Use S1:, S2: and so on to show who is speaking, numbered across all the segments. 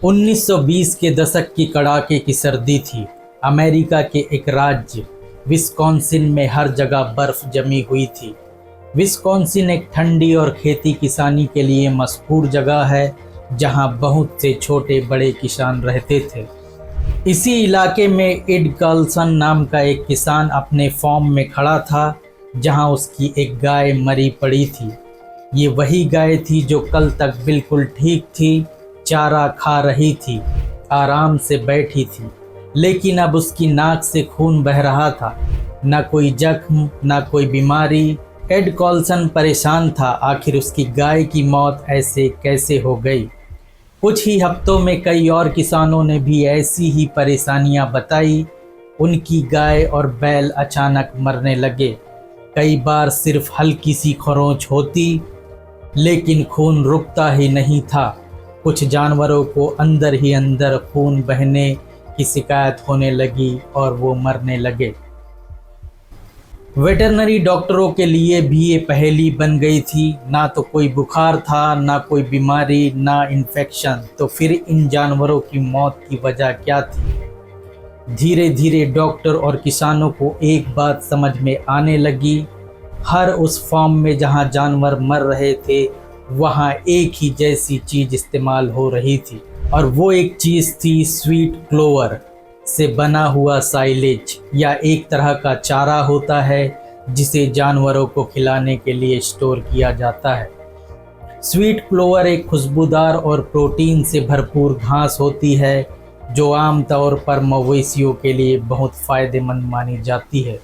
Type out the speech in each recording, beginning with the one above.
S1: 1920 के दशक की कड़ाके की सर्दी थी। अमेरिका के एक राज्य विस्कॉन्सिन में हर जगह बर्फ जमी हुई थी। विस्कॉन्सिन एक ठंडी और खेती किसानी के लिए मशहूर जगह है, जहां बहुत से छोटे बड़े किसान रहते थे। इसी इलाके में एड कार्लसन नाम का एक किसान अपने फार्म में खड़ा था, जहां उसकी एक गाय मरी पड़ी थी। ये वही गाय थी जो कल तक बिल्कुल ठीक थी, चारा खा रही थी, आराम से बैठी थी, लेकिन अब उसकी नाक से खून बह रहा था। न कोई जख्म, न कोई बीमारी। एड कार्लसन परेशान था, आखिर उसकी गाय की मौत ऐसे कैसे हो गई। कुछ ही हफ्तों में कई और किसानों ने भी ऐसी ही परेशानियां बताई। उनकी गाय और बैल अचानक मरने लगे। कई बार सिर्फ हल्की सी खरोंच होती, लेकिन खून रुकता ही नहीं था। कुछ जानवरों को अंदर ही अंदर खून बहने की शिकायत होने लगी और वो मरने लगे। वेटरनरी डॉक्टरों के लिए भी ये पहेली बन गई थी। ना तो कोई बुखार था, ना कोई बीमारी, ना इन्फेक्शन। तो फिर इन जानवरों की मौत की वजह क्या थी? धीरे धीरे डॉक्टर और किसानों को एक बात समझ में आने लगी। हर उस फार्म में जहां जानवर मर रहे थे, वहां एक ही जैसी चीज इस्तेमाल हो रही थी, और वो एक चीज थी स्वीट क्लोवर से बना हुआ साइलेज, या एक तरह का चारा होता है जिसे जानवरों को खिलाने के लिए स्टोर किया जाता है। स्वीट क्लोवर एक खुशबूदार और प्रोटीन से भरपूर घास होती है, जो आमतौर पर मवेशियों के लिए बहुत फ़ायदेमंद मानी जाती है।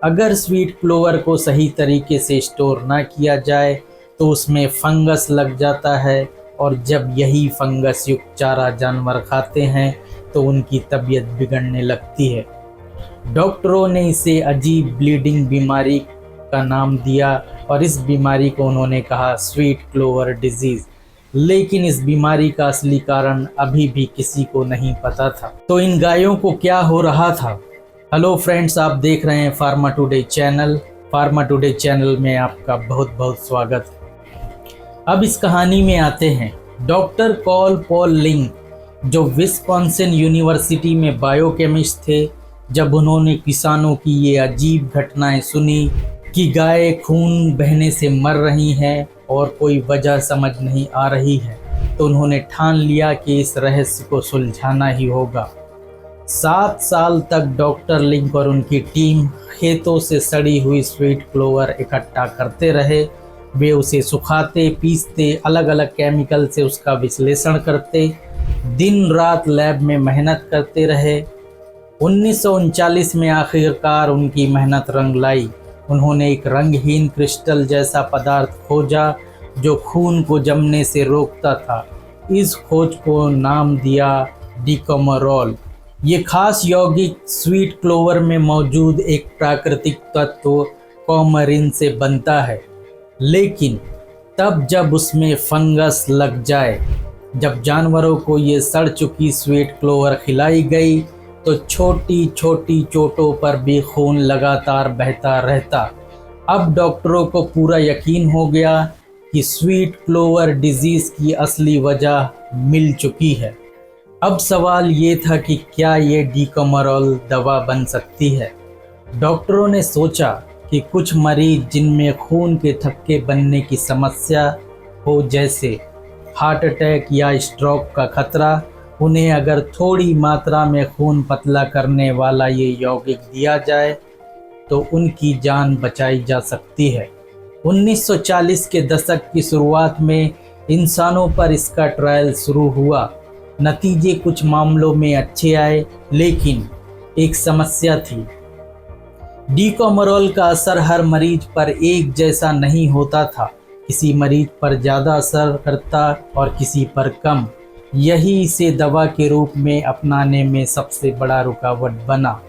S1: अगर स्वीट क्लोवर को सही तरीके से स्टोर ना किया जाए तो उसमें फंगस लग जाता है, और जब यही फंगस युक्त चारा जानवर खाते हैं तो उनकी तबीयत बिगड़ने लगती है। डॉक्टरों ने इसे अजीब ब्लीडिंग बीमारी का नाम दिया, और इस बीमारी को उन्होंने कहा स्वीट क्लोवर डिजीज़। लेकिन इस बीमारी का असली कारण अभी भी किसी को नहीं पता था। तो इन गायों को क्या हो रहा था? हेलो फ्रेंड्स, आप देख रहे हैं pharma today channel. Pharma today channel में आपका बहुत बहुत स्वागत है। अब इस कहानी में आते हैं। डॉक्टर कॉल पॉल लिंक, जो विस्कॉन्सिन यूनिवर्सिटी में बायोकेमिस्ट थे, जब उन्होंने किसानों की ये अजीब घटनाएं सुनी कि गाय खून बहने से मर रही हैं और कोई वजह समझ नहीं आ रही है, तो उन्होंने ठान लिया कि इस रहस्य को सुलझाना ही होगा। 7 साल तक डॉक्टर लिंक और उनकी टीम खेतों से सड़ी हुई स्वीट क्लोवर इकट्ठा करते रहे। वे उसे सुखाते, पीसते, अलग अलग केमिकल से उसका विश्लेषण करते, दिन रात लैब में मेहनत करते रहे। 1939 में आखिरकार उनकी मेहनत रंग लाई। उन्होंने एक रंगहीन क्रिस्टल जैसा पदार्थ खोजा जो खून को जमने से रोकता था। इस खोज को नाम दिया डिकोमोरोल। ये खास यौगिक स्वीट क्लोवर में मौजूद एक प्राकृतिक तत्व कौमरिन से बनता है, लेकिन तब जब उसमें फंगस लग जाए। जब जानवरों को ये सड़ चुकी स्वीट क्लोवर खिलाई गई तो छोटी छोटी चोटों पर भी खून लगातार बहता रहता। अब डॉक्टरों को पूरा यकीन हो गया कि स्वीट क्लोवर डिजीज़ की असली वजह मिल चुकी है। अब सवाल ये था कि क्या ये डिकोमोरोल दवा बन सकती है? डॉक्टरों ने सोचा कि कुछ मरीज जिनमें खून के थक्के बनने की समस्या हो, जैसे हार्ट अटैक या स्ट्रोक का खतरा, उन्हें अगर थोड़ी मात्रा में खून पतला करने वाला ये यौगिक दिया जाए तो उनकी जान बचाई जा सकती है। 1940 के दशक की शुरुआत में इंसानों पर इसका ट्रायल शुरू हुआ। नतीजे कुछ मामलों में अच्छे आए, लेकिन एक समस्या थी। डिकोमोरोल का असर हर मरीज पर एक जैसा नहीं होता था। किसी मरीज पर ज़्यादा असर करता और किसी पर कम। यही इसे दवा के रूप में अपनाने में सबसे बड़ा रुकावट बना।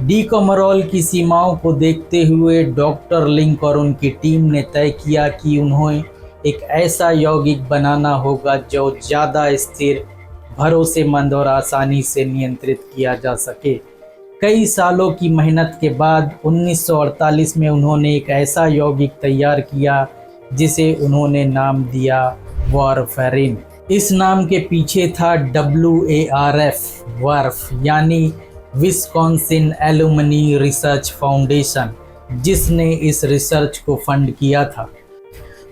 S1: डिकोमोरोल की सीमाओं को देखते हुए डॉक्टर लिंक और उनकी टीम ने तय किया कि उन्हें एक ऐसा यौगिक बनाना होगा जो ज़्यादा स्थिर, भरोसेमंद और आसानी से नियंत्रित किया जा सके। कई सालों की मेहनत के बाद 1948 में उन्होंने एक ऐसा यौगिक तैयार किया जिसे उन्होंने नाम दिया वारफेरिन। इस नाम के पीछे था WARF, वर्फ यानी विस्कॉन्सिन एलुमनी रिसर्च फाउंडेशन, जिसने इस रिसर्च को फंड किया था।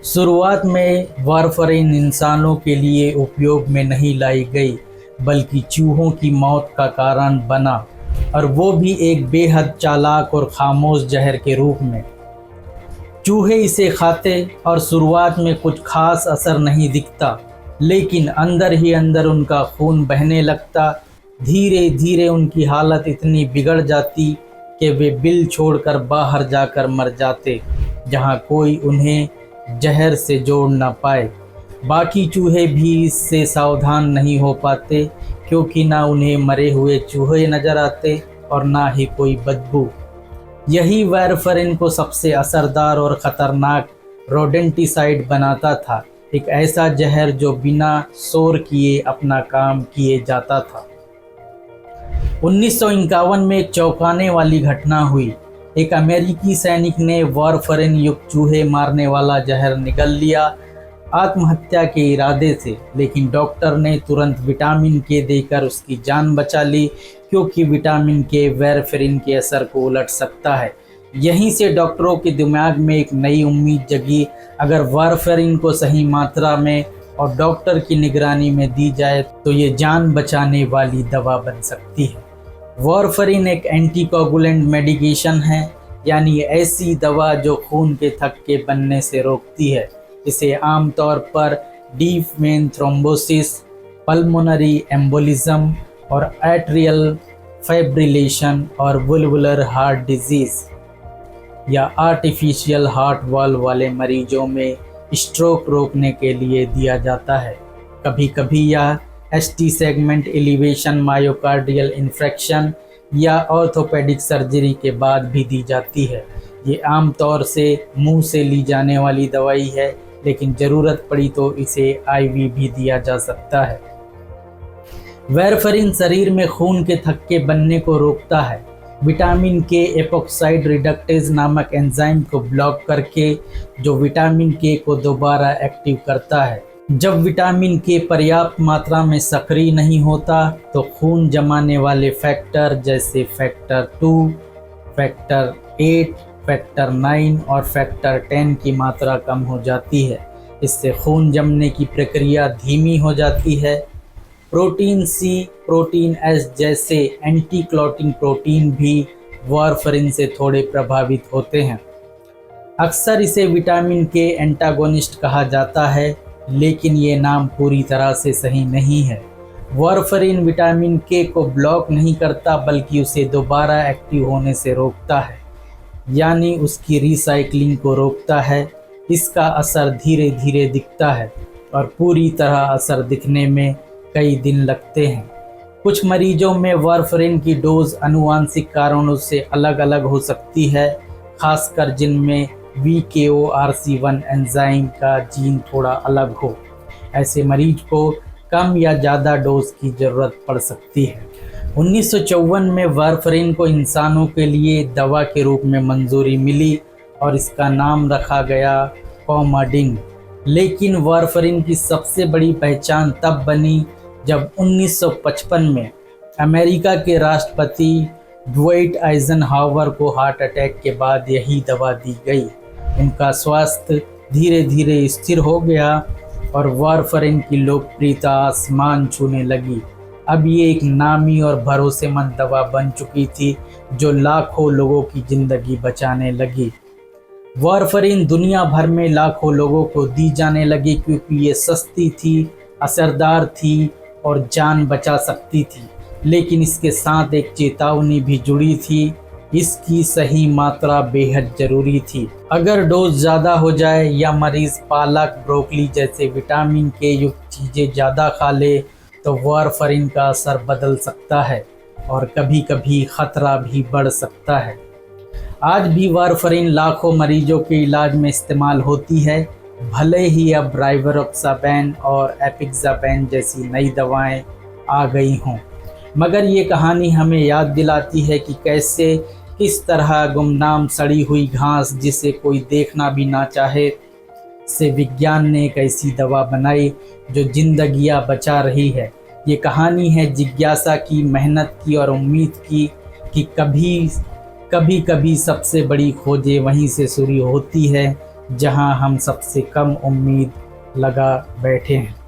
S1: शुरुआत में वारफरिन इंसानों के लिए उपयोग में नहीं लाई गई, बल्कि चूहों की मौत का कारण बना, और वो भी एक बेहद चालाक और खामोश जहर के रूप में। चूहे इसे खाते और शुरुआत में कुछ खास असर नहीं दिखता, लेकिन अंदर ही अंदर उनका खून बहने लगता। धीरे धीरे उनकी हालत इतनी बिगड़ जाती कि वे बिल छोड़कर बाहर जाकर मर जाते, जहां कोई उन्हें जहर से जोड़ ना पाए। बाकी चूहे भी इससे सावधान नहीं हो पाते, क्योंकि ना उन्हें मरे हुए चूहे नज़र आते और ना ही कोई बदबू। यही वारफरिन को सबसे असरदार और ख़तरनाक रोडेंटिसाइड बनाता था, एक ऐसा जहर जो बिना शोर किए अपना काम किए जाता था। 1951 में एक चौंकाने वाली घटना हुई। एक अमेरिकी सैनिक ने वारफरिन युक्त चूहे मारने वाला जहर निगल लिया आत्महत्या के इरादे से, लेकिन डॉक्टर ने तुरंत विटामिन के देकर उसकी जान बचा ली, क्योंकि विटामिन के वारफरिन के असर को उलट सकता है। यहीं से डॉक्टरों के दिमाग में एक नई उम्मीद जगी। अगर वारफरिन को सही मात्रा में और डॉक्टर की निगरानी में दी जाए तो ये जान बचाने वाली दवा बन सकती है। वारफरिन एक एंटीकोगुलेंट मेडिकेशन है, यानी ऐसी दवा जो खून के थक्के बनने से रोकती है। इसे आमतौर पर deep vein thrombosis, pulmonary embolism और एट्रियल फाइब्रिलेशन और वल्वुलर हार्ट डिजीज़ या आर्टिफिशियल हार्ट वाल्व वाले मरीजों में स्ट्रोक रोकने के लिए दिया जाता है। कभी कभी यह ST segment elevation myocardial infection या ऑर्थोपेडिक सर्जरी के बाद भी दी जाती है। ये आमतौर से मुंह से ली जाने वाली दवाई है, लेकिन ज़रूरत पड़ी तो इसे IV भी दिया जा सकता है। वारफरिन शरीर में खून के थक्के बनने को रोकता है। विटामिन के एपॉक्साइड रिडक्टेज नामक एंजाइम को ब्लॉक करके, जो विटामिन के को दोबारा एक्टिव करता है। जब विटामिन के पर्याप्त मात्रा में सक्रिय नहीं होता तो खून जमाने वाले फैक्टर जैसे फैक्टर 2, फैक्टर 8, फैक्टर 9 और फैक्टर 10 की मात्रा कम हो जाती है। इससे खून जमने की प्रक्रिया धीमी हो जाती है। प्रोटीन C, प्रोटीन S जैसे एंटी क्लॉटिंग प्रोटीन भी वारफरिन से थोड़े प्रभावित होते हैं। अक्सर इसे विटामिन के एंटागोनिस्ट कहा जाता है, लेकिन ये नाम पूरी तरह से सही नहीं है। वारफरिन विटामिन के को ब्लॉक नहीं करता, बल्कि उसे दोबारा एक्टिव होने से रोकता है, यानी उसकी रिसाइकलिंग को रोकता है। इसका असर धीरे धीरे दिखता है और पूरी तरह असर दिखने में कई दिन लगते हैं। कुछ मरीजों में वारफरिन की डोज आनुवांशिक कारणों से अलग अलग हो सकती है, खासकर जिनमें VKORC1 एंजाइम का जीन थोड़ा अलग हो। ऐसे मरीज को कम या ज़्यादा डोज की ज़रूरत पड़ सकती है। 1954 में वारफरिन को इंसानों के लिए दवा के रूप में मंजूरी मिली और इसका नाम रखा गया कॉमाडिन। लेकिन वारफरिन की सबसे बड़ी पहचान तब बनी जब 1955 में अमेरिका के राष्ट्रपति ड्वाइट आइजनहावर को हार्ट अटैक के बाद यही दवा दी गई। उनका स्वास्थ्य धीरे धीरे स्थिर हो गया और वारफरिन की लोकप्रियता आसमान छूने लगी। अब ये एक नामी और भरोसेमंद दवा बन चुकी थी, जो लाखों लोगों की ज़िंदगी बचाने लगी। वारफरिन दुनिया भर में लाखों लोगों को दी जाने लगी, क्योंकि ये सस्ती थी, असरदार थी और जान बचा सकती थी। लेकिन इसके साथ एक चेतावनी भी जुड़ी थी, इसकी सही मात्रा बेहद ज़रूरी थी। अगर डोज ज़्यादा हो जाए या मरीज़ पालक, ब्रोकली जैसे विटामिन के युक्त चीज़ें ज़्यादा खा ले तो वारफरिन का असर बदल सकता है और कभी कभी ख़तरा भी बढ़ सकता है। आज भी वारफरिन लाखों मरीजों के इलाज में इस्तेमाल होती है, भले ही अब राइवरोक्साबैन और एपिक्साबैन जैसी नई दवाएं आ गई हों। मगर ये कहानी हमें याद दिलाती है कि कैसे किस तरह गुमनाम सड़ी हुई घास, जिसे कोई देखना भी ना चाहे, से विज्ञान ने एक ऐसी दवा बनाई जो जिंदगियां बचा रही है। ये कहानी है जिज्ञासा की, मेहनत की और उम्मीद की कि कभी कभी सबसे बड़ी खोजें वहीं से शुरू होती है जहां हम सबसे कम उम्मीद लगा बैठे हैं।